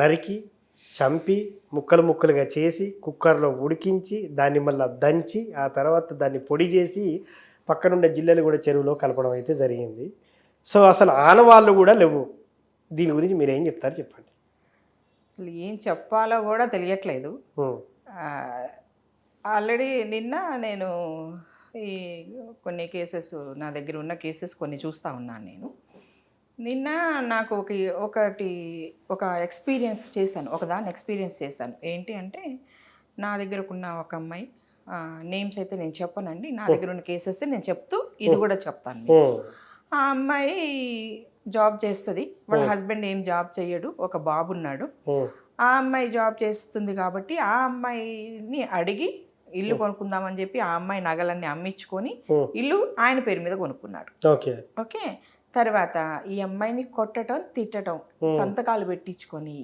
నరికి చంపి ముక్కలు ముక్కలుగా చేసి కుక్కర్లో ఉడికించి దాన్ని మళ్ళీ దంచి ఆ తర్వాత దాన్ని పొడి చేసి పక్కనుండే జిల్లెలు కూడా చెరువులో కలపడం అయితే జరిగింది. సో అసలు ఆనవాళ్ళు కూడా లేవు. దీని గురించి మీరు ఏం చెప్తారు చెప్పండి. అసలు ఏం చెప్పాలో కూడా తెలియట్లేదు. ఆల్రెడీ నిన్న నేను ఈ కొన్ని కేసెస్ నా దగ్గర ఉన్న కేసెస్ కొన్ని చూస్తూ ఉన్నాను నేను. నిన్న నాకు ఒక ఎక్స్పీరియన్స్ చేశాను, ఒకదాన్ని ఎక్స్పీరియన్స్ చేశాను. ఏంటి అంటే నా దగ్గరకున్న ఒక అమ్మాయి, నేమ్స్ అయితే నేను చెప్పనండి, నా దగ్గర ఉన్న కేసెస్ నేను చెప్తూ ఇది కూడా చెప్తాను. ఆ అమ్మాయి జాబ్ చేస్తుంది, వాళ్ళ హస్బెండ్ ఏం జాబ్ చేయడు, ఒక బాబు ఉన్నాడు. ఆ అమ్మాయి జాబ్ చేస్తుంది కాబట్టి ఆ అమ్మాయిని అడిగి ఇల్లు కొనుక్కుందామని చెప్పి ఆ అమ్మాయి నగలన్నీ అమ్మించుకొని ఇల్లు ఆయన పేరు మీద కొనుక్కున్నాడు. ఓకే, తర్వాత ఈ అమ్మాయిని కొట్టడం, తిట్టడం, సంతకాలు పెట్టించుకొని